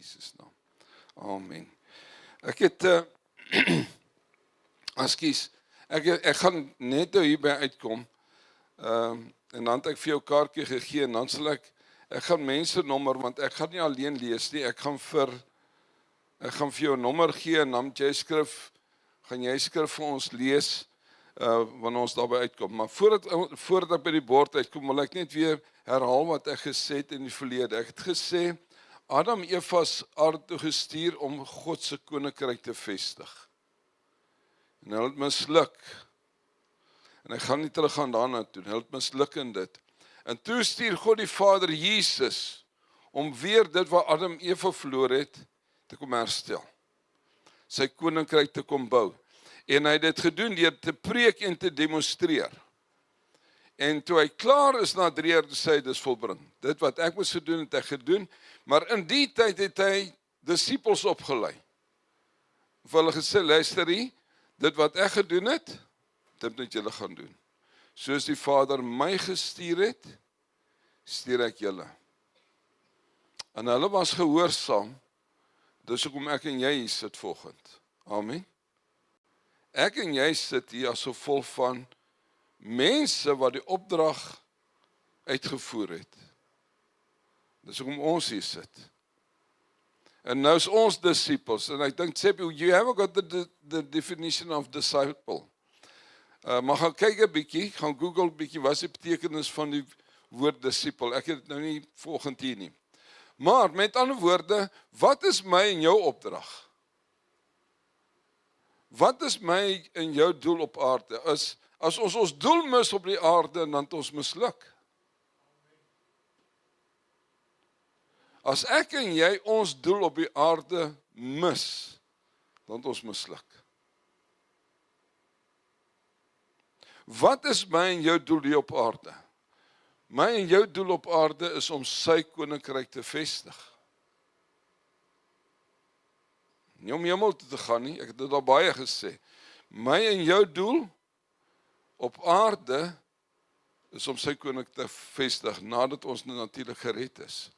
Jesus naam. Amen. Ek het, ek gaan net hierby uitkom, en dan het ek vir jou kaartjie gegee, en dan sal ek gaan mense nommer, want ek gaan nie alleen lees nie, ek gaan vir jou nommer gee, en dan gaan jy skrif vir ons lees, wanneer ons daarby uitkom. Maar voordat ek by die bord uitkom, wil ek net weer herhaal wat ek gesê het in die verlede. Ek het gesê, Adam en Eva is aarde toe gestuur om God se koninkryk te vestig. En hulle het misluk. En ek gaan nie teruggaan daarna toe, hulle het misluk in dit. En toe stuur God die Vader Jesus, om weer dit wat Adam en Eva verloor het, te kom herstel. Sy koninkryk te kom bou. En hy het dit gedoen deur te preek en te demonstreer. En toe hy klaar is na 3 jaar, sê hy, dis volbring. Dit wat ek moes gedoen, het ek gedoen, maar in die tyd het hy disippels opgelei. Of hulle gesê, luister hier, dit wat ek gedoen het, dit moet julle gaan doen. Soos die Vader my gestuur het, stuur ek julle. En hulle was gehoorsaam, dis hoekom ek en jy hier sit vanoggend. Amen. Ek en jy sit hier as gevolg van mense wat die opdrag uitgevoer het. Dis hoekom ons hier sit. En nou is ons disciples, en ek dink, you haven't got the definition of disciple. Maar gaan kyk 'n bietjie, gaan Google 'n bietjie, wat is die betekenis van die woord disciple? Ek het dit nou nie volgend hier nie. Maar, met ander woorde, wat is my en jou opdrag? Wat is my en jou doel op aarde? As ons doel mis op die aarde, dan het ons misluk. As ek en jy ons doel op die aarde mis, dan het ons misluk. Wat is my en jou doel hier op aarde? My en jou doel op aarde is om sy koninkryk te vestig. Nie om hemel toe te gaan nie, ek het dit al baie gesê. My en jou doel op aarde is om sy koninkryk te vestig, nadat ons natuurlik gered is.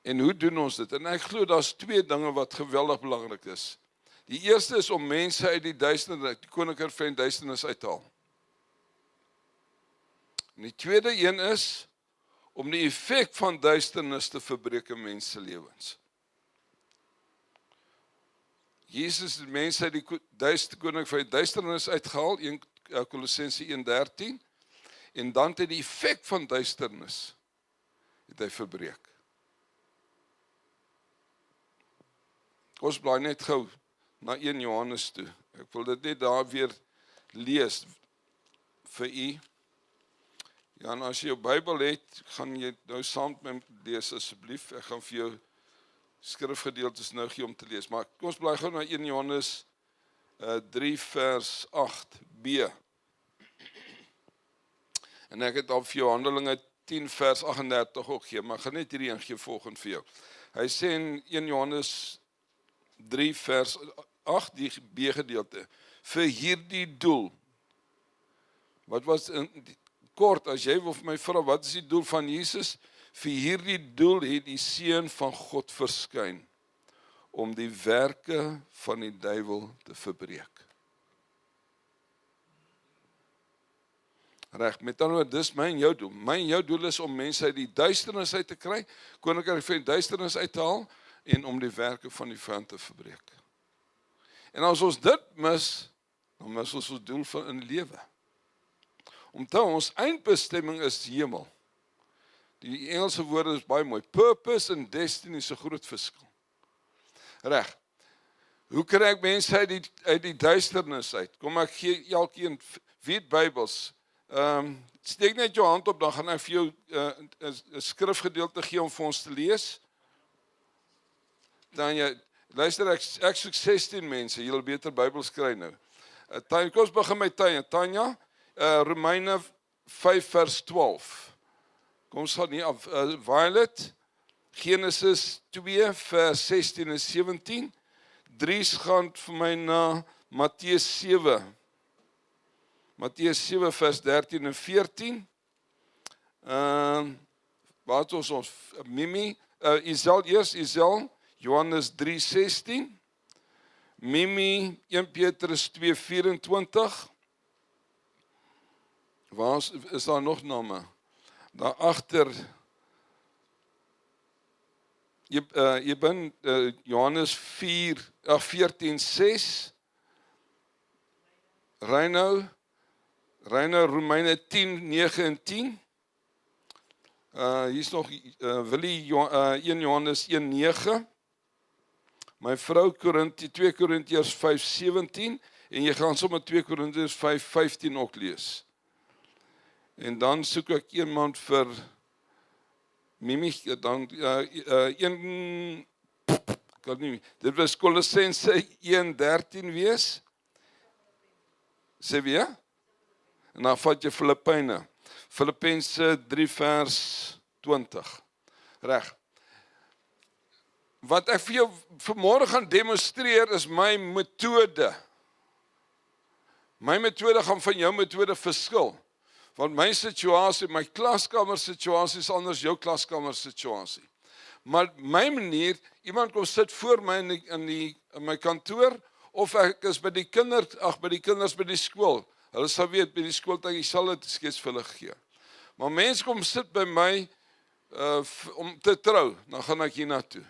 En hoe doen ons dit? En ek glo daar's 2 dinge wat geweldig belangrik is. Die eerste is om mense uit die duisternis, die koninkryk van duisternis uit te haal. En die tweede een is om die effek van duisternis te verbreek in mense lewens. Jesus het mense uit die koninkryk van duisternis uitgehaal, Kolossense 1:13, en dan het die effek van duisternis het hy verbreek. Ons blaai net gou na 1 Johannes toe. Ek wil dit net daar weer lees vir u. Ja, en as jy jou Bybel het, gaan jy nou saam met my lees asseblief. Ek gaan vir jou skrifgedeeltes nou gee om te lees. Maar kom ons blaai gou na 1 Johannes 3 vers 8b. En ek het al vir jou Handelinge 10 vers 38 ook gee, maar ek gaan net hierdie een gee volgende vir jou. Hy sê in 1 Johannes 3 vers 8, die B gedeelte, vir hierdie doel. Wat was kort, as jy wil vir my vra, wat is die doel van Jesus? Vir hierdie doel het die Seun van God verskyn, om die werke van die duiwel te verbreek. Reg, met ander woorde, dis my en jou doel. My en jou doel is om mense uit die duisternis uit te kry, koninkryk van die duisternis uit te haal, en om die werke van die vyand te verbreek. En as ons dit mis, dan mis ons doel van in lewe. Onthou, ons eindbestemming is hemel. Die Engelse woorde is baie mooi. Purpose en destiny is 'n groot verskil. Reg. Hoe kry ek mense uit die duisternis uit? Kom, ek gee elkeen, wie het Bybels? Steek net jou hand op, dan gaan ek vir jou 'n skrifgedeelte gee om vir ons te lees. Dan jy, luister, ek soek 16 mense, jy wil beter Bybels kry nou. Tanya, kom ons begin met Tanya, Romeine 5 vers 12. Kom ons gaan nie af, Violet, Genesis 2 vers 16 en 17. Dries gaan vir my na Matteus 7. Matteus 7 vers 13 en 14. Wat ons Mimi, Isel eers, Isel, Johannes 3:16, Mimi 1 Petrus 2:24. Waar is daar nog name? Daar agter jy ben Johannes 14:6. Reino Romeine 10:9 en 10. Hier is nog Willie 1 Johannes 1:9. My vrou 2 Korintiërs 5:17 en jy gaan sommer 2 Korintiërs 5:15 ook lees. En dan soek ek iemand vir Mimi, dan dit was Kolossense 1:13 wees. Sê weer? En dan vat jy Filippense 3:20. Reg. Wat ek vir jou vanmôre gaan demonstreer is my metode. My metode gaan van jou metode verskil. Want my situasie, my klaskamer situasie is anders jou klaskamer situasie. Maar my manier, iemand kom sit voor my in my kantoor, of ek is by die kinders by die skool. Hulle sal weet by die skool dat ek sal dit skets vir hulle gee. Maar mense kom sit by my om te trou, dan gaan ek hiernatoe.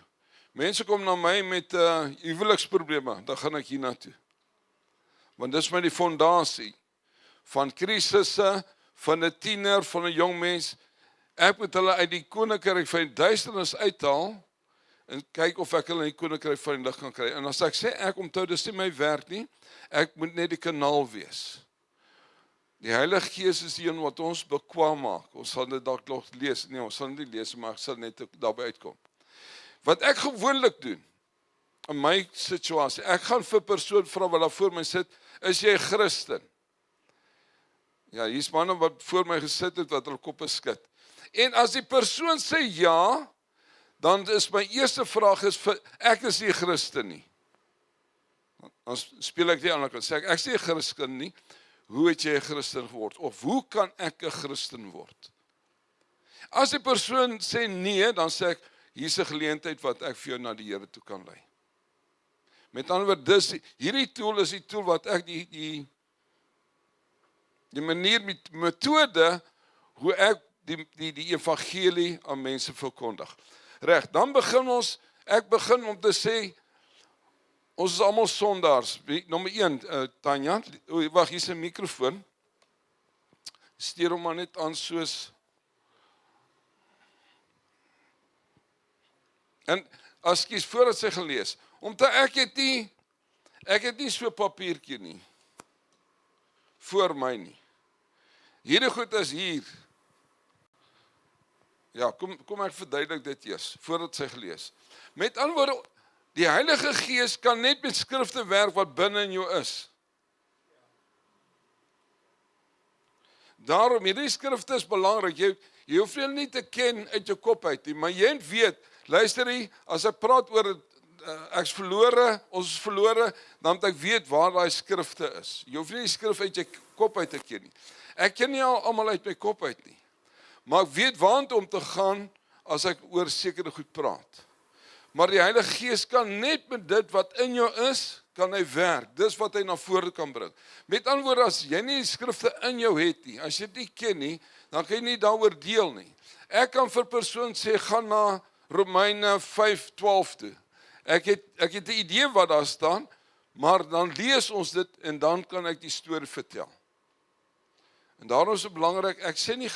Mense kom na my met huweliksprobleme, dan gaan ek hiernatoe. Want dis my die fondasie van krisisse, van 'n tiener, van 'n jong mens. Ek moet hulle uit die koninkryk van die duisternis uithaal en kyk of ek hulle in die koninkryk van die lig kan kry. En as ek sê ek onthou, dis nie my werk nie. Ek moet net die kanaal wees. Die Heilige Gees is die een wat ons bekwaam maak. Ons sal dit dalk nog lees. Nee, ons sal nie lees, maar ek sal net daarby uitkom. Wat ek gewoonlik doen in my situasie, ek gaan vir 'n persoon vra wat daar voor my sit, is jy Christen? Ja, hier's manne wat voor my gesit het wat hulle koppe skud. En as die persoon sê ja, dan is my eerste vraag ek is nie Christen nie. Dan speel ek die ander kant, sê ek is nie Christen nie. Hoe het jy 'n Christen geword? Of hoe kan ek 'n Christen word? As die persoon sê nee, dan sê ek, hier's 'n geleentheid wat ek vir jou na die Here toe kan lei. Met ander woorde, hierdie tool is die tool wat ek die manier met metode hoe ek die evangelie aan mense verkondig. Reg, dan ek begin om te sê, ons is almal sondaars. Nommer 1, Tanya, wag, hier's 'n mikrofoon. Steer hom maar net aan soos. En ekskuus voordat sy gelees, omdat ek het nie so papiertjie nie. Voor my nie. Hierdie goed is hier. Ja, kom ek verduidelik dit eers, voordat sy gelees. Met ander woorde, die Heilige Gees kan net met skrifte werk wat binne in jou is. Daarom, hierdie skrifte is belangrik. Jy hoef nie te ken uit jou kop uit nie, maar jy weet, luister hier, as ek praat oor ek's verlore, ons is verlore, dan moet ek weet waar daai skrifte is. Jy hoef nie die skrif uit jou kop uit te ken nie. Ek ken nie almal uit my kop uit nie. Maar ek weet waantoe om te gaan as ek oor sekere goed praat. Maar die Heilige Gees kan net met dit wat in jou is, kan hy werk. Dis wat hy na vore kan bring. Met ander woorde, as jy nie die skrifte in jou het nie, as jy dit nie ken nie, dan kan jy nie daaroor deel nie. Ek kan vir 'n persoon sê, gaan na Romeine 5:12 toe. Ek het 'n idee wat daar staan, maar dan lees ons dit en dan kan ek die storie vertel. En daarom is dit belangrik, ek sê nie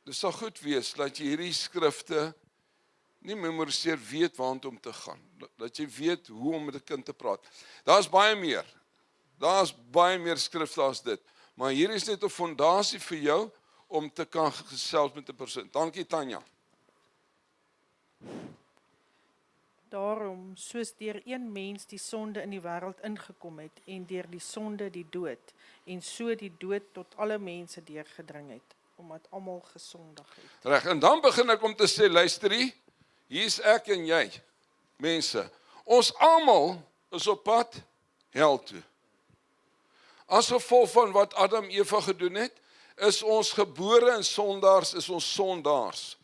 dit sal goed wees, dat jy hierdie skrifte nie memoriseer, weet waantoe om te gaan. Dat jy weet hoe om met 'n kind te praat. Daar's baie meer skrifte as dit. Maar hier is net 'n fondasie vir jou, om te kan gesels met 'n persoon. Dankie Tanya. Daarom, soos deur een mens die sonde in die wêreld ingekom het, en deur die sonde die dood, en so die dood tot alle mense deurgedring het, omdat almal gesondig het. Reg, en dan begin ek om te sê, luister hier's ek en jy, mense. Ons almal is op pad hel toe. As gevolg van wat Adam en Eva gedoen het, is ons gebore in sondaars, is ons sondaars.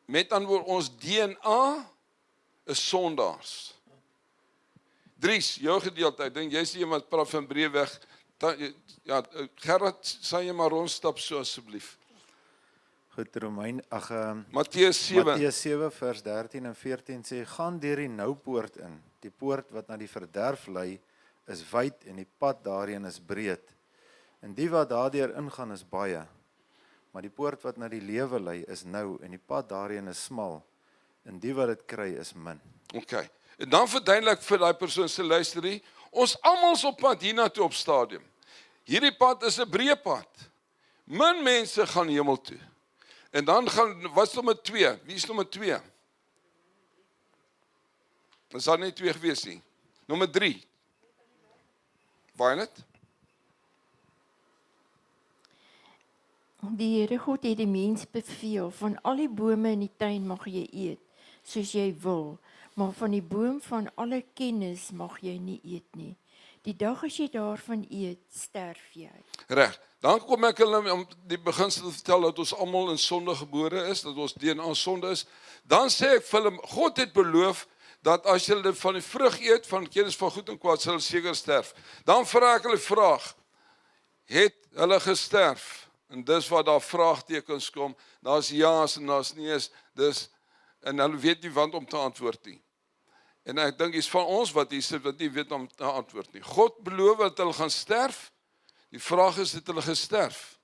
Met ander woorde, ons DNA is sondaars. Dries, jou gedeelte, ek dink jy's die een wat praat van Breeweg. Ja, Gerard, sal jy maar rondstap so asseblief. Goed, Matteus 7. Matteus 7 vers 13 en 14 sê, gaan deur die noupoort in. Die poort wat na die verderf lei, is wyd en die pad daarheen is breed. En die wat daardeur ingaan is baie. Maar die poort wat na die lewe lei is nou en die pad daarheen is smal. En die wat dit kry is min. Okay. En dan verduidelik vir daai persoon se luisterie, ons almal is op pad hiernatoe op stadium. Hierdie pad is 'n breë pad. Min mense gaan hemel toe. En dan gaan, wat is nommer 2? Wie is nommer 2? Is daar nie 2 gewees nie? Nommer 3. Violet? Die Here God het die mens beveel, van al die bome in die tuin mag jy eet, soos jy wil, maar van die boom van alle kennis mag jy nie eet nie. Die dag as jy daarvan eet, sterf jy. Reg. Dan kom ek hulle om die beginsel te vertel dat ons almal in sonde gebore is, dat ons DNA sonde is. Dan sê ek vir hulle, God het beloof dat as julle van die vrug eet van kennis van goed en kwaad, sal hulle seker sterf. Dan vra ek hulle vraag, het hulle gesterf? En dis waar daar vraagtekens kom, daar's ja's en daar's nee's, en hulle weet nie wat om te antwoord nie. En ek dink is van ons wat hier sit, wat nie weet om te antwoord nie. God beloof dat hulle gaan sterf, die vraag is, het hulle gesterf?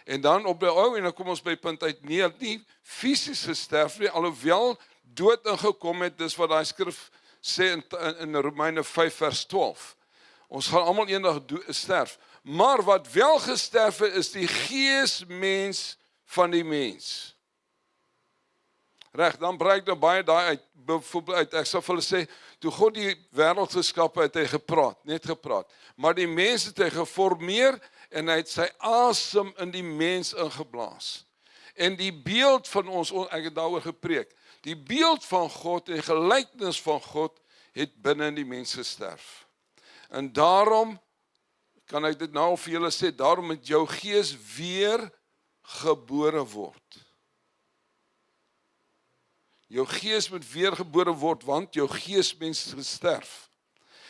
En dan op die ou, en dan kom ons by punt uit, nee, het nie fisies gesterf nie, alhoewel dood ingekom het, dis wat daai skrif sê in Romeine 5 vers 12. Ons gaan almal eendag sterf. Maar wat wel gesterf het, is die geesmens van die mens. Reg, dan breek nou baie daai uit, byvoorbeeld uit, ek sal vir hulle sê, toe God die wêreld geskep het, hy gepraat, net gepraat. Maar die mens het hy geformeer, en hy het sy asem in die mens ingeblaas. En die beeld van ons, ek het daaroor gepreek, die beeld van God en die gelykenis van God, het binne in die mens gesterf. En daarom, kan ek dit nou vir julle sê, daarom moet jou gees weer gebore word. Jou gees moet weergebore word, want jou geesmens is gesterf.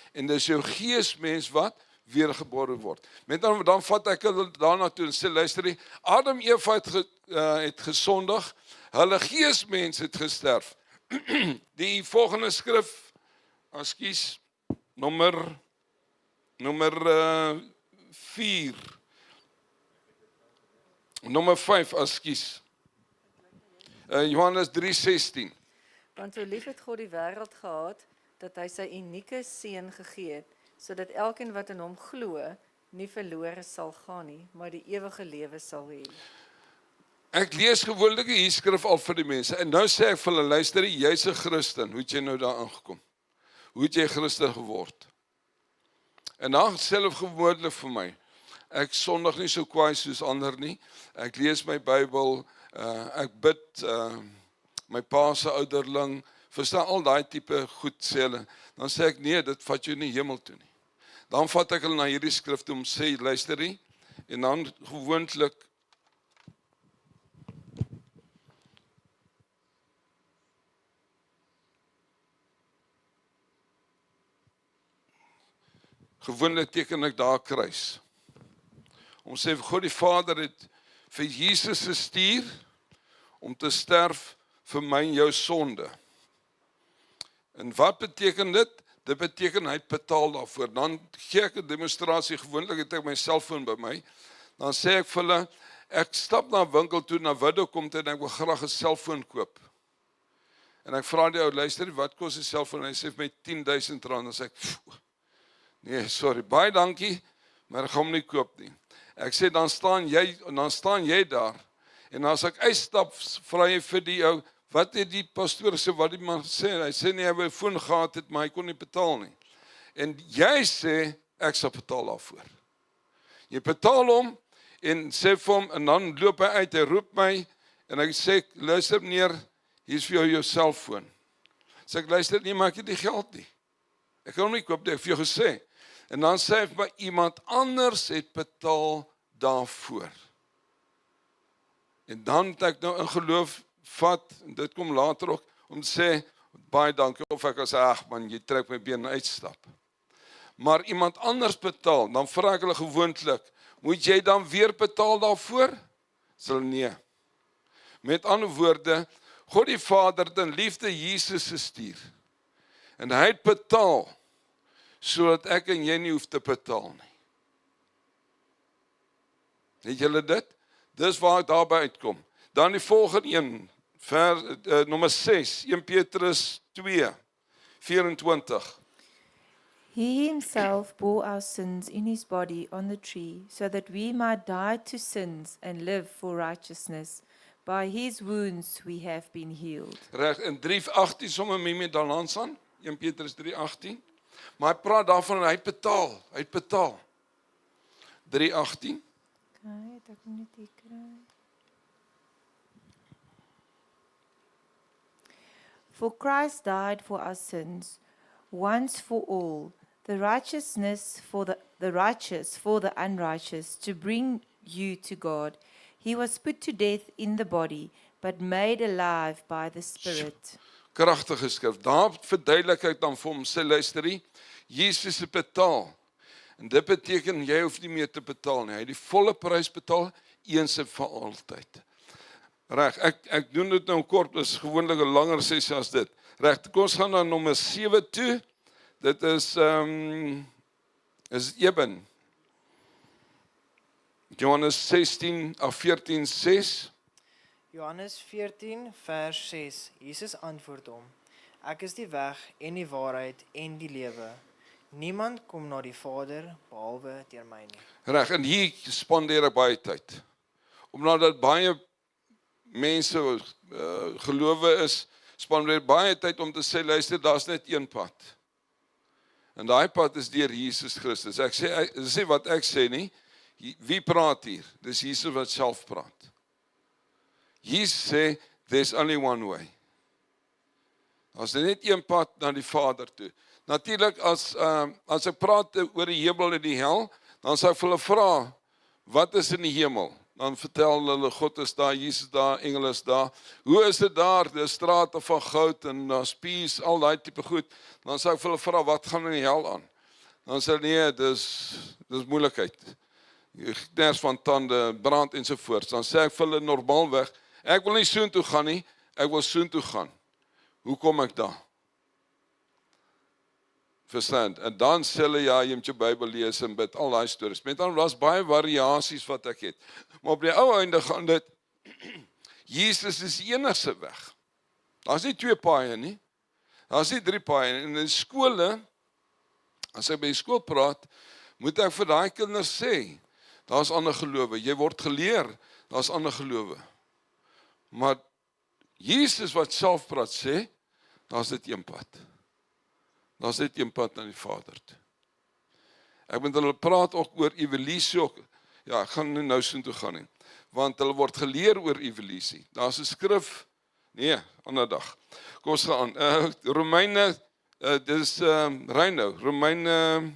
En dis jou geesmens wat weergebore word. Met dan vat ek hulle daarna toe en sê, luister, Adam en Eva het gesondig, hulle geesmens het gesterf. Die volgende skrif, ekskuus, nommer 4. Nommer 5, ekskuus. Johannes 3:16. Want so lief het God die wêreld gehad, dat hy sy unieke seun gegee het, sodat elkeen wat in hom glo, nie verlore sal gaan nie, maar die ewige lewe sal hê. Ek lees gewoonlik hier skrif al vir die mense, en nou sê ek vir hulle, luister, jy's 'n Christen, hoe het jy nou daar aangekom? Hoe het jy Christen geword? En dan self gewoonlik vir my, ek sondig nie so kwaai soos ander nie, ek lees my Bybel, ek bid, my pa se ouderling, verstaan al daai tipe goed sê hulle, dan sê ek, nee, dit vat jou nie hemel toe nie. Dan vat ek hulle na hierdie skrif toe om sê, luister nie, en dan gewoonlik, teken ek daar kruis. Om sê, God die Vader het vir Jesus gestuur, om te sterf vir my en jou sonde. En wat beteken dit? Dit beteken hy het betaal daarvoor. Dan gee ek 'n demonstrasie, gewoonlik het ek my selfoon by my, dan sê ek vir hulle, ek stap na 'n winkel toe, na Vodacom toe, en ek wil graag 'n selfoon koop. En ek vra die ou, luister, wat kos 'n selfoon? En hy sê vir my R10,000, dan sê ek, nee, sorry, baie dankie, maar ek gaan hom nie koop nie. Ek sê, dan staan jy daar, en as ek uitstap, vra jy vir die ou, wat het die pastoor sê, wat die man sê? Hy sê nie, hy wil 'n foon gehad het, maar hy kon nie betaal nie. En jy sê, ek sal betaal daarvoor. Jy betaal hom, en sê vir hom, en dan loop hy uit, hy roep my, en hy sê, luister meneer, hier is vir jou selfoon. Sê ek, luister nie, maar ek het die geld nie. Ek kan hom nie koop, ek het vir jou gesê. En dan sê hy vir my, iemand anders het betaal daarvoor. En dan het ek nou in geloof vat, en dit kom later ook, om te sê, baie dankie, of ek as ag man, jy trek my been uitstap. Maar iemand anders betaal, dan vra ek hulle gewoonlik, moet jy dan weer betaal daarvoor? Sê hulle nee. Met ander woorde, God die Vader het in liefde Jesus gestuur. En hy het betaal, sodat ek en jy nie hoef te betaal nie. Het julle dit? Dis waar ek daarby uitkom. Dan die volgende een, nommer 6, 1 Petrus 2, 24. He himself bore our sins in his body on the tree, so that we might die to sins and live for righteousness. By his wounds we have been healed. Reg, in 3:18 sommer met Dalans aan, 1 Petrus 3:18. Maar hy praat daarvan, hy het betaal. 3:18. Okay, dat kom net hier kry. For Christ died for our sins, once for all, the righteous for the unrighteous, to bring you to God. He was put to death in the body, but made alive by the Spirit. Kragtige skrif. Daar verduidelik ek dan vir hom, sê luisterie, Jesus het betaal. En dit beteken, jy hoef nie meer te betaal nie. Hy het die volle prys betaal, eens en vir altyd. Reg, ek doen dit nou kort, is gewoonlik 'n langer sessie as dit. Reg, kom ons gaan na nommer 7 toe. Dit is Eben. Johannes 14:6. Johannes 14 vers 6. Jesus antwoord hom: Ek is die weg en die waarheid en die lewe. Niemand kom na die Vader behalwe deur my nie. Reg, en hier spandeer ek baie tyd. Omdat dit baie mense gelowe is, spandeer baie tyd om te sê, luister, daar's net een pad. En daai pad is deur Jesus Christus. Ek sê wat ek sê nie. Wie praat hier? Dis Jesus wat self praat. Jesus sê, there's only one way. As net een pad na die Vader toe. Natuurlik, as ek praat oor die hemel en die hel, dan sal ek vir hulle vra, wat is in die hemel? Dan vertel hulle, God is daar, Jesus daar, engele is daar. Hoe is dit daar? Dis strate van goud en daar's peace, al daai tipe goed. Dan sal ek vir hulle vra, wat gaan in die hel aan? Dan sê hulle, nee, dis moeilikheid. Kners van tande, brand ensovoorts. Dan sê ek vir hulle normaalweg, ek wil nie soontoe gaan nie, ek wil soontoe gaan. Hoe kom ek daar? Verstaan? En dan sê hulle, ja, jy moet jou Bybel lees en bid, al daai stories. Met dan was baie variasies wat ek het. Maar op die ou einde gaan dit, Jesus is die enigste weg. Daar's nie 2 paaie nie. Daar's nie 3 paaie nie. En in skole, as ek by die skool praat, moet ek vir daai kinders sê, daar's ander gelowe. Jy word geleer, daar's ander gelowe. Maar Jesus wat self praat sê, daar's dit een pad. Daar's net een pad na die Vader toe. Ek moet hulle praat ook oor evolusie ook. Ja, ek gaan nie nou soontoe gaan nie. Want hulle word geleer oor evolusie. Daar's 'n skrif, nee, ander dag. Kom ons gaan aan. Romeine, dis Reino, Romeine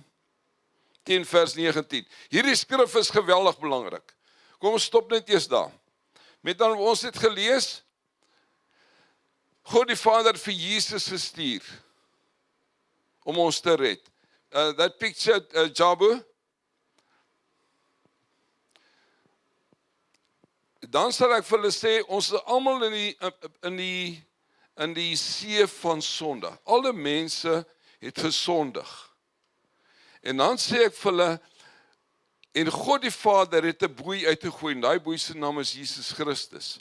10 vers 19. Hierdie skrif is geweldig belangrik. Kom ons stop net eers daar. Met dan ons het gelees, God die Vader vir Jesus gestuur om ons te red. That picture, Jabu. Dan sal ek vir hulle sê, ons is almal in die see van sonde. Alle mense het gesondig. En dan sê ek vir hulle, en God die Vader het 'n boei uitgegooi, en daai boei se naam is Jesus Christus.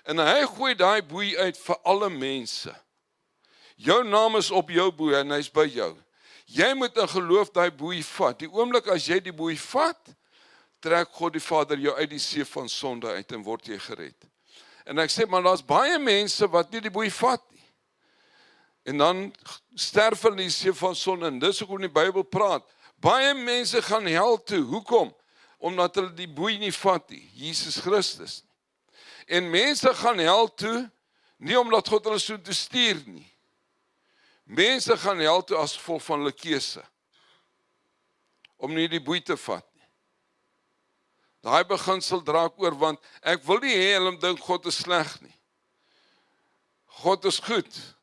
En hy gooi daai boei uit vir alle mense. Jou naam is op jou boei en hy's by jou. Jy moet in geloof daai boei vat. Die oomblik as jy die boei vat, trek God die Vader jou uit die see van sonde uit en word jy gered. En ek sê, maar daar's baie mense wat nie die boei vat nie. En dan sterf hulle in die see van sonde, en dis hoekom die Bybel praat. Baie mense gaan hel toe. Hoekom? Omdat hulle die boei nie vat nie. Jesus Christus. En mense gaan hel toe, nie omdat God hulle so toe stuur nie. Mense gaan hel toe as gevolg van hulle keuse, om nie die boei te vat nie. Daai beginsel dra ek oor, want ek wil nie hê hulle dink God is sleg nie. God is goed.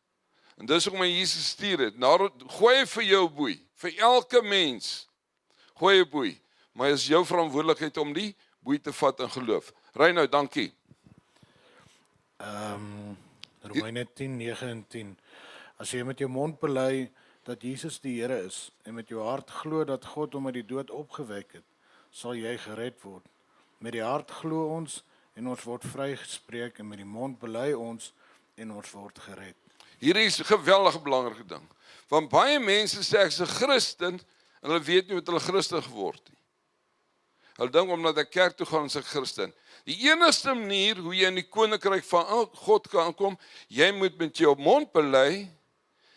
En dis hoekom hy Jesus stuur het. Nou, gooi vir jou boei, vir elke mens. Gooi 'n boei, maar is jou verantwoordelikheid om die boei te vat in geloof. Reinoud, dankie. Romeine 10:9 en 10. As jy met jou mond bely dat Jesus die Here is en met jou hart glo dat God hom uit die dood opgewek het, sal jy gered word. Met die hart glo ons en ons word vrygespreek en met die mond bely ons en ons word gered. Hierdie is 'n geweldige belangrike ding. Want baie mense sê ek is 'n Christen en hulle weet nie wat hulle Christen geword nie. Hulle dink omdat ek kerk toe gaan as 'n Christen. Die enigste manier hoe jy in die koninkryk van God kan aankom, jy moet met jou mond bely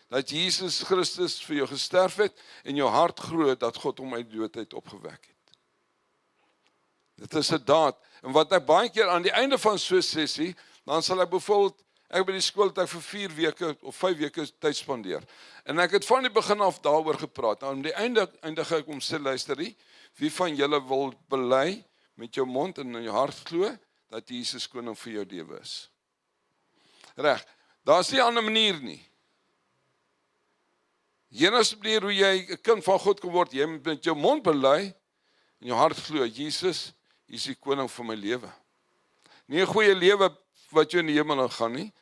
dat Jesus Christus vir jou gesterf het en jou hart glo dat God hom uit die dood uit opgewek het. Dit is 'n daad. En wat ek baie keer aan die einde van so 'n sessie, dan sal ek byvoorbeeld, ek by die skool het ek vir 4 weke of 5 weke tyd spandeer. En ek het van die begin af daaroor gepraat. Nou aan die eindig ek om sê, luister, wie van julle wil bely met jou mond en in jou hart glo dat Jesus koning vir jou lewe is? Reg. Daar's nie 'n ander manier nie. Die enigste manier hoe jy 'n kind van God kan word, jy moet met jou mond bely en jou hart glo, Jesus is die koning van my lewe. Nie 'n goeie lewe wat jy in die hemel gaan nie,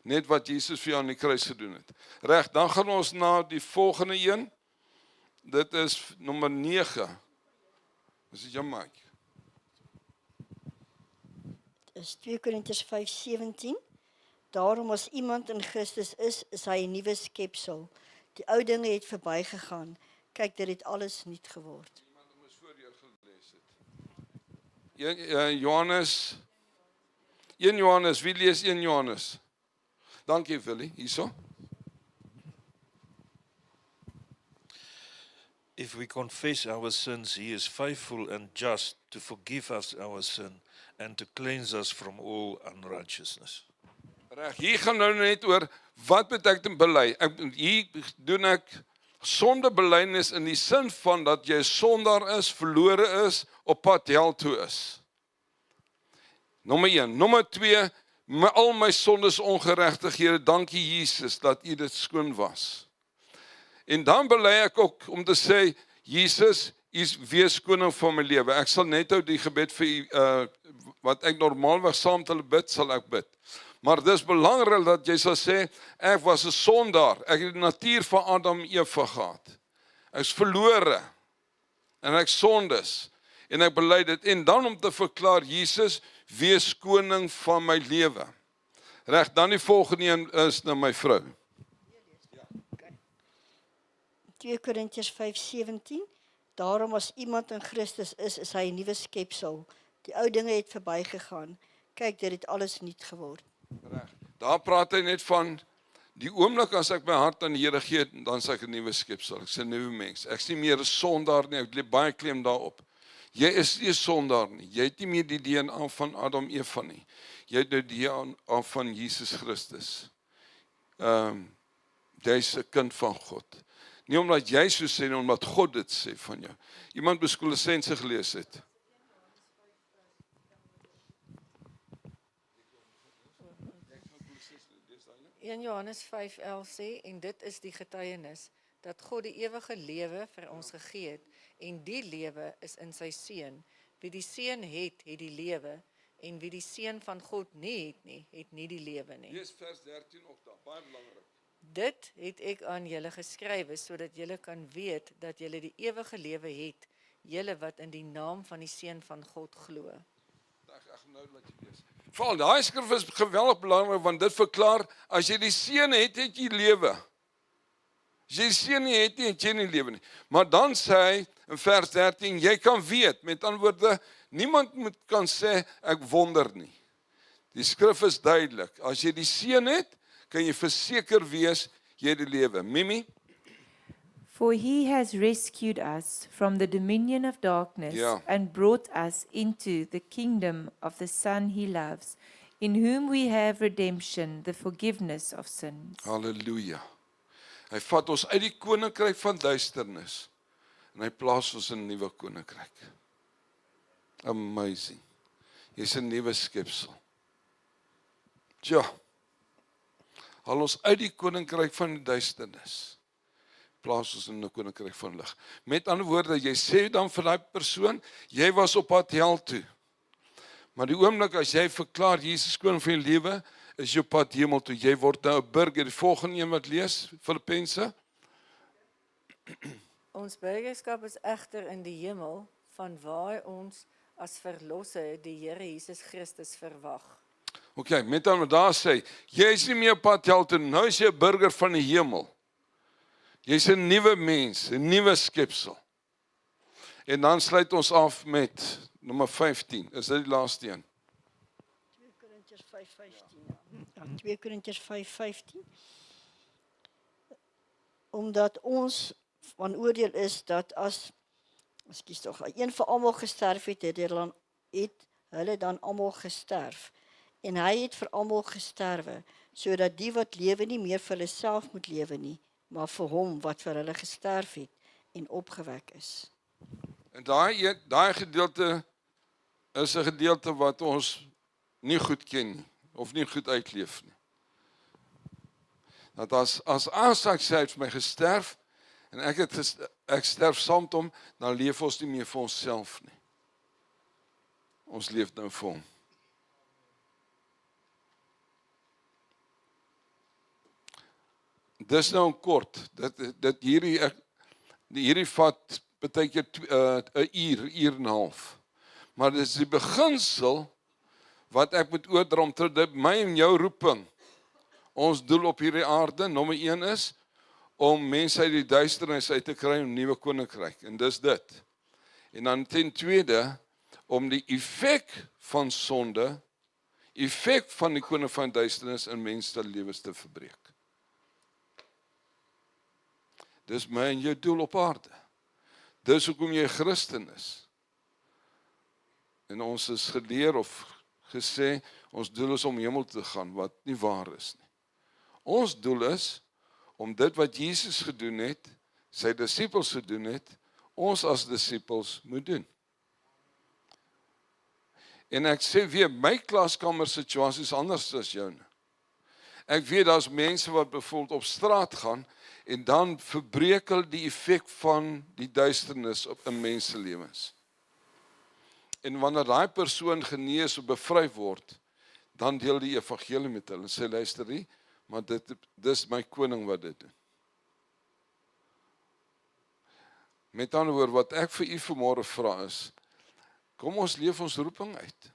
net wat Jesus vir jou aan die kruis gedoen het. Reg, dan gaan ons na die volgende een. Dit is nommer 9. Dis dit jou mic. Is 2 Korintiërs 5:17. Daarom as iemand in Christus is hy 'n nuwe skepsel. Die ou dinge het verbygegaan. Kyk, dit het alles nuut geword. Iemand om ons voor jou gelees het. Johannes 1 Johannes, wie lees 1 Johannes? Dankie Willie, hierso. If we confess our sins, he is faithful and just to forgive us our sin and to cleanse us from all unrighteousness. Reg, hier gaan nou net oor wat beteken bely. Hier doen ek sondebelydenis in die sin van dat jy sondaar is, verlore is, op pad hel toe is. Nommer 1. Nommer 2, al my sondes ongeregtighede, dankie Jesus dat U dit skoon was. En dan bely ek ook om te sê, Jesus is wees koning van my lewe. Ek sal net ou die gebed vir U, wat ek normaalweg saam met hulle bid, sal ek bid. Maar dis belangrik dat jy sal sê, ek was 'n sondaar, ek het die natuur van Adam en Eva gehad. Ek is verlore, en ek sondes, en ek bely dit, en dan om te verklaar, Jesus, wees koning van my lewe. Reg, dan die volgende een is na my vrou. 2 Korintiërs 5:17. Daarom as iemand in Christus is hy 'n nuwe skepsel. Die ou dinge het verbygegaan. Kyk, dit het alles nuut geword. Reg. Daar praat hy net van die oomblik as ek my hart aan die Here gee, dan is ek 'n nuwe skepsel. Ek's 'n nuwe mens. Ek's nie meer 'n sondaar nie. Ek lê baie klem daarop. Jy is nie 'n sondaar nie. Jy het nie meer die DNA van Adam en Eva nie. Jy het die DNA van Jesus Christus. Jy's 'n kind van God. Nie omdat jy so sê nie, omdat God dit sê van jou. Iemand by Kolossense gelees het. In Johannes 5:11 sê, en dit is die getuienis, dat God die ewige lewe vir ons gegee het, en die lewe is in sy Seun. Wie die Seun het, het die lewe, en wie die Seun van God nie, het nie die lewe nie. Lees vers 13 ook daar, baie belangrik. Dit het ek aan julle geskrywe, sodat julle kan weet dat julle die ewige lewe het, julle wat in die naam van die Seun van God glo. Ek nou laat jy lees. Val, daai skrif is geweldig belangrik, want dit verklaar, as jy die Seun het, het jy lewe. As jy die Seun nie het nie, het jy nie lewe nie. Maar dan sê hy, in vers 13, jy kan weet, met ander woorde, niemand kan sê, ek wonder nie. Die skrif is duidelik, as jy die Seun het, kan jy verseker wees, jy het die lewe. Mimi? For he has rescued us from the dominion of darkness and brought us into the kingdom of the Son he loves, in whom we have redemption, the forgiveness of sins. Halleluja. Hy vat ons uit die koninkryk van duisternis en hy plaas ons in 'n nuwe koninkryk. Amazing. Jy's 'n nuwe skepsel. Tja. Haal ons uit die koninkryk van die duisternis. Plaas ons in 'n koninkryk van lig. Met ander woorde, jy sê dan vir daai persoon, jy was op pad hel toe. Maar die oomblik as jy verklaar Jesus koning van jou lewe, is jou pad hemel toe. Jy word nou 'n burger. Die volgende een wat lees, Filippense. Ons burgerskap is egter in die hemel, vanwaar ons as verlosser die Here Jesus Christus verwag. OK, met ander daar sê, jy is nie meer op pad hel toe, nou is jy 'n burger van die hemel. Jy's 'n nuwe mens, 'n nuwe skepsel. En dan sluit ons af met nommer 15. Is dit die laaste een? 2 Korintiërs 5:15. Ja, 2 Korintiërs 5:15. Omdat ons van oordeel is dat as een vir almal gesterf het, het hulle dan almal gesterf. En hy het vir almal gesterwe, sodat die wat lewe nie meer vir hulle self moet lewe nie, maar vir hom wat vir hulle gesterf het en opgewek is. En daai gedeelte is 'n gedeelte wat ons nie goed ken nie, of nie goed uitleef nie. Dat as Isak sê hy het vir my gesterf en ek sterf saam met hom, dan leef ons nie meer vir onsself nie. Ons leef nou vir hom. Dis nou kort. Hierdie vat baie keer 'n uur en 'n half. Maar dis die beginsel wat ek moet oordra om dit my en jou roeping. Ons doel op hierdie aarde, nommer 1 is om mense uit die duisternis uit te kry in 'n nuwe koninkryk. En dis dit. En dan ten tweede om die effek van sonde, effek van die koning van duisternis in mense se lewens te verbreek. Dis my en jou doel op aarde. Dis hoekom jy 'n Christen is. En ons is geleer of gesê, ons doel is om hemel te gaan, wat nie waar is nie. Ons doel is om dit wat Jesus gedoen het, sy disippels gedoen het, ons as disippels moet doen. En ek sê weer, my klaskamer situasie is anders as joune. Ek weet daar's mense wat byvoorbeeld op straat gaan en dan verbreek hulle die effek van die duisternis op 'n mens se lewens. En wanneer daai persoon genees of bevry word, dan deel die evangelie met hulle en sê luister nie, maar dis my koning wat dit doen. Met ander woorde, wat ek vir u vanmôre vra is, kom ons leef ons roeping uit.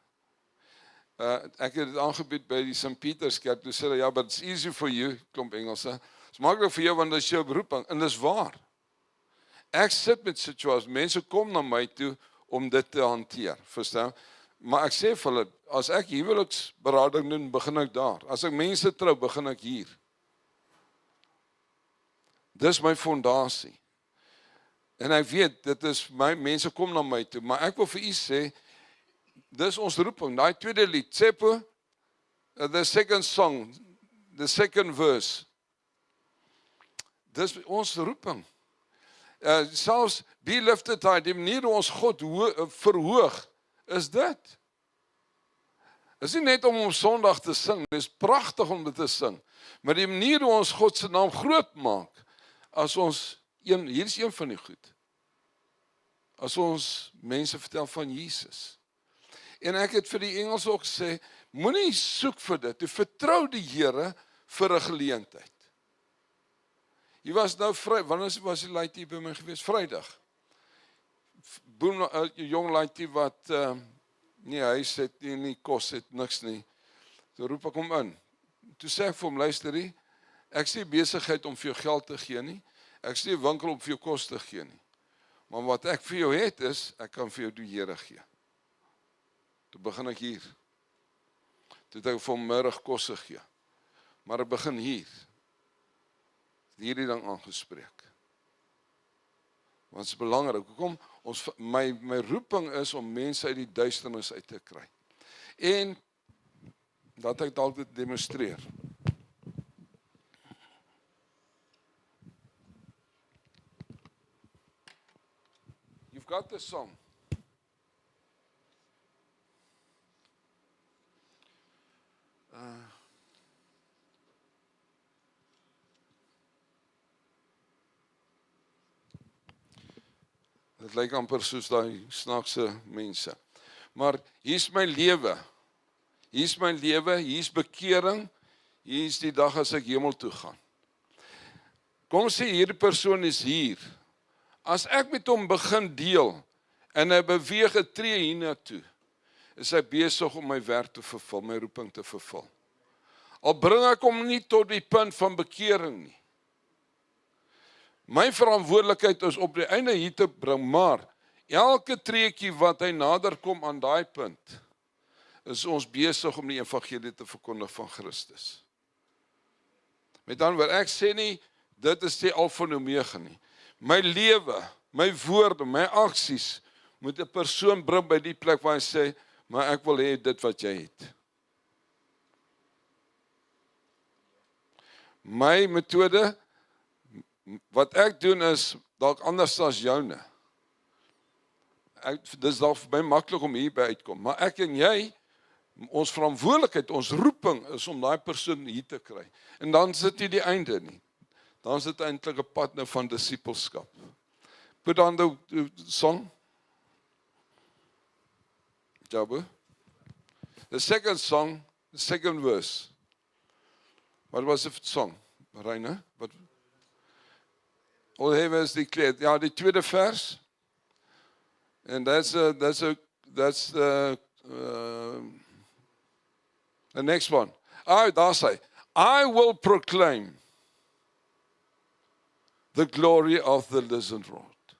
Ek het dit aangebied by die St. Peter's Kerk, toe sê hulle, ja, but it's easy for you, klomp Engelse. Dis maklik vir jou want dit is jou beroeping, en dis waar. Ek sit met situasies, mense kom na my toe om dit te hanteer, verstaan? Maar ek sê vir hulle, as ek huweliksberading doen, begin ek daar. As ek mense trou, begin ek hier. Dis my fondasie. En ek weet, dit is mense kom na my toe, maar ek wil vir u sê, dis ons roeping, daai tweede lied, Tsepo, the second song, the second verse. Dis ons roeping. Selfs be lifted high, die manier hoe ons God verhoog, is dit. Is nie net om Sondag te sing, dit is pragtig om dit te sing, maar die manier hoe ons God se naam groot maak, as ons, hier is een van die goed, as ons mense vertel van Jesus. En ek het vir die Engels ook gesê, moenie soek vir dit, jy vertrou die Here vir 'n geleentheid. Jy was nou wanneer was die laaitjie by my gewees? Vrydag. Boem 'n jong laaitjie wat nie huis het nie kos het, niks nie. Toe roep ek hom in. Toe sê ek vir hom, luister hier, ek sê besigheid om vir jou geld te gee nie. Ek sê winkel om vir jou kos te gee nie. Maar wat ek vir jou het is, ek kan vir jou die Here gee. Toe begin ek hier. Toe het ek vir hom middag kos gegee. Maar ek begin hier. Hierdie ding aangespreek. Want dit is belangrik. Hoekom? My roeping is om mense uit die duisternis uit te kry. En dat ek dit altyd demonstreer. You've got the song. Dit lyk amper soos daai snaakse mense. Maar hier's my lewe. Hier's my lewe, hier's bekering. Hier's die dag as ek hemel toe gaan. Kom sê hierdie persoon is hier. As ek met hom begin deel en hy beweeg 'n tree hiernatoe, is hy besig om my werk te vervul, my roeping te vervul. Al bring ek hom nie tot die punt van bekering nie. My verantwoordelikheid is op die einde hier te bring, maar elke treetjie wat hy nader kom aan daai punt, is ons besig om die evangelie te verkondig van Christus. Met ander woorde, ek sê nie, dit is die alfa en omega nie. My lewe, my woorde, my aksies, moet 'n persoon bring by die plek waar hy sê, maar ek wil hê dit wat jy het. My metode, wat ek doen is, dalk anders as joune. Dis dalk vir my maklik om hier by uitkom, maar ek en jy, ons verantwoordelikheid, ons roeping is om daai persoon hier te kry. En dan sit nie die einde nie. Dan sit eintlik 'n pad nou van disipelskap. Put on the song. Jabu. The second song, the second verse. What was the song? Reiner? Wat? All heaven is declared. Ja, die tweede vers. And that's the next one. Daar sê, I will proclaim the glory of the risen Lord.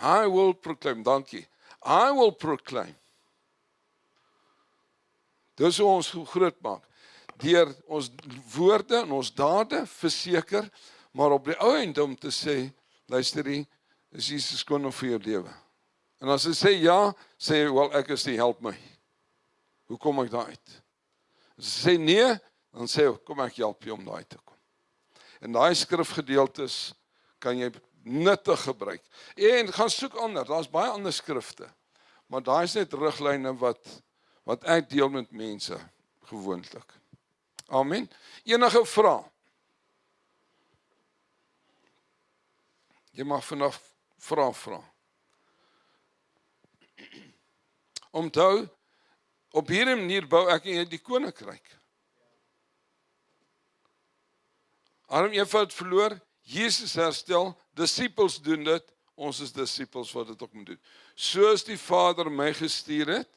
I will proclaim, dankie. I will proclaim. Dis hoe ons groot maak. Deur ons woorde en ons dade verseker, maar op die ou end om te sê, luister jy, is Jesus koning vir jou lewe. En as hy sê ja, sê jy, wel ek is nie, help my. Hoe kom ek daar uit? As hy sê nee, dan sê hy, kom ek help jou om daar uit te kom. En daai skrifgedeeltes kan jy nuttig gebruik. En gaan soek ander, daar's baie ander skrifte. Maar daai is net riglyne wat ek deel met mense gewoonlik. Amen. Enige vrae? Jy mag vanaf vra. Onthou, op hierdie manier bou ek en jy die koninkryk. Adam en Eva het verloor, Jesus herstel, disippels doen dit, ons is disippels wat dit ook moet doen. Soos die Vader my gestuur het,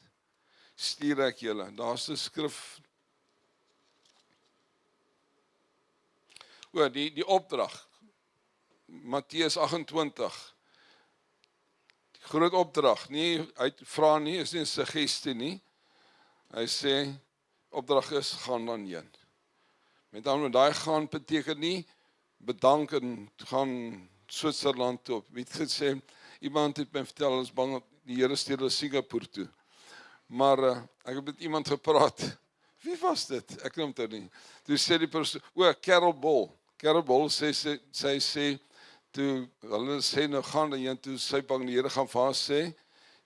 stuur ek julle. Daar's 'n skrif. Die opdrag. Matteus 28. Die groot opdrag, nie hy vra nie, is nie 'n suggestie nie. Hy sê opdrag is gaan dan heen. Met ander woorde, daai gaan beteken nie bedank en gaan Switserland toe. Wie het gesê, iemand het my vertel, ons bang dat die Here stuur hulle Singapore toe. Maar ek het met iemand gepraat. Wie was dit? Ek noem dit nie. Toe sê die persoon, Carol Ball. Carol Ball sê toe hulle sê nou gaan dan heen toe, sy bang die Here gaan vir haar sê,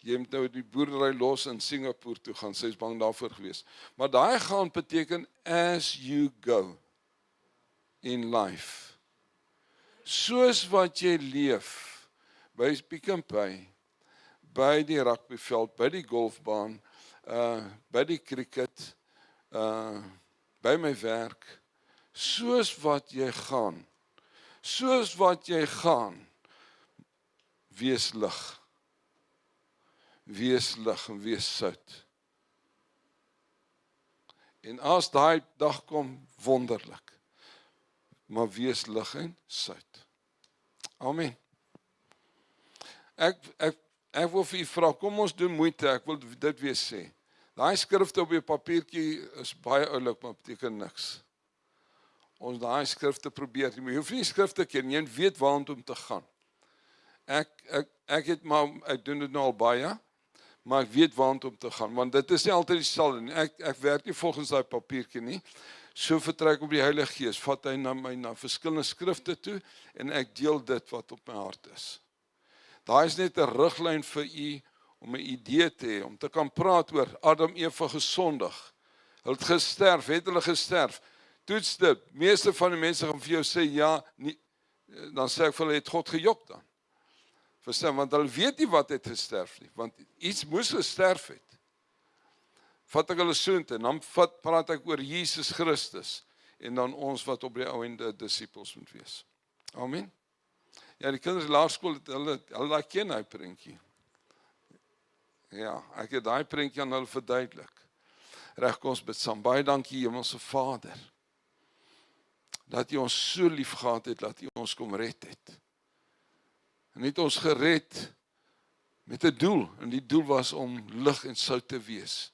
jy moet nou die boerdery los in Singapore toe gaan, sy is bang daarvoor gewees. Maar daai gaan beteken as you go in life. Soos wat jy leef, by Pick n Pay, by die rugbyveld, by die golfbaan, by die cricket, by my werk, soos wat jy gaan, wees lig. Wees lig en wees sout. En as daai dag kom, wonderlik. Maar wees lig en sout. Amen. Ek wil vir u vra, kom ons doen moeite, ek wil dit weer sê. Daai skrifte op jou papiertjie is baie oulik, maar beteken niks. Ons daai skrifte probeer, jy hoef nie skrifte ken, jy weet waar om te gaan. Ek doen dit nou al baie, maar ek weet waar om te gaan, want dit is nie altyd dieselfde nie. Ek werk nie volgens daai papiertjie nie. So vertrek op die Heilige Gees, vat hy na verskillende skrifte toe, en ek deel dit wat op my hart is. Daai is net 'n riglyn vir u, om 'n idee te hê, om te kan praat oor Adam Eva gesondig. Hulle het gesterf, het hulle gesterf. Toets dit, meeste van die mense gaan vir jou sê, ja, nie, dan sê ek vir hulle, het God gejok dan? Verstaan, want hulle weet nie wat het gesterf nie, want iets moes gesterf het. Vat ek hulle soontoe, en dan praat ek oor Jesus Christus, en dan ons wat op die ou ende disippels moet wees. Amen. Ja, die kinders laerskool, hulle ken hy prentjie. Ja, ek het daai prentjie aan hulle verduidelik. Reg, kom ons bid saam. Baie dankie Hemelse Vader, dat U ons so lief gehad het, dat U ons kom red het. En het ons gered met 'n doel, en die doel was om lig en sout te wees,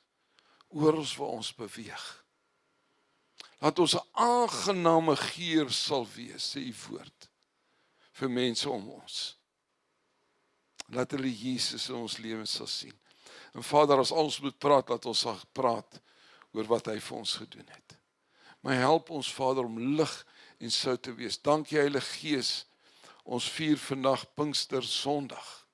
oral waar ons beweeg. Laat ons 'n aangename geur sal wees, sê U woord, vir mense om ons. Laat hulle Jesus in ons lewens sal sien. En Vader, as ons moet praat, laat ons sal praat oor wat hy vir ons gedoen het. Maar help ons Vader om lig en sout te wees. Dankie Heilige Gees, ons vier vandag Pinkster Sondag.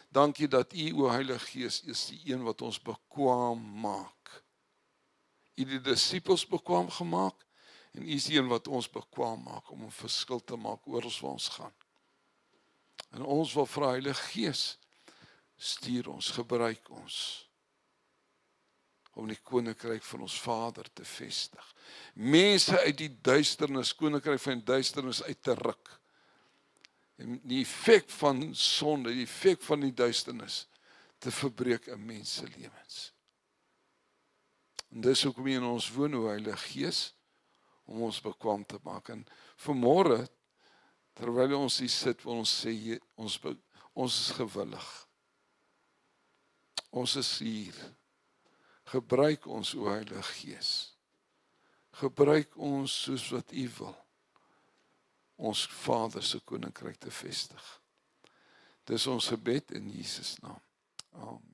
Dankie dat U, o Heilige Gees, is die een wat ons bekwaam maak. U die disippels bekwaam gemaak, en U is die een wat ons bekwaam maak, om 'n verskil te maak oral waar ons gaan. En ons wil vra, Heilige Gees, stuur ons, gebruik ons, om die koninkryk van ons Vader te vestig. Mense uit die duisternis, koninkryk van die duisternis uit te ruk. En die effek van sonde, die effek van die duisternis, te verbreek in menselewens. En dis hoekom U in ons woon, o Heilige Gees, om ons bekwaam te maak. En vanmôre, terwyl ons hier sit, wil ons sê, ons is gewillig. Ons is hier. Gebruik ons, o Heilige Gees. Gebruik ons soos wat U wil, ons Vader se koninkryk te vestig. Dis ons gebed in Jesus naam. Amen.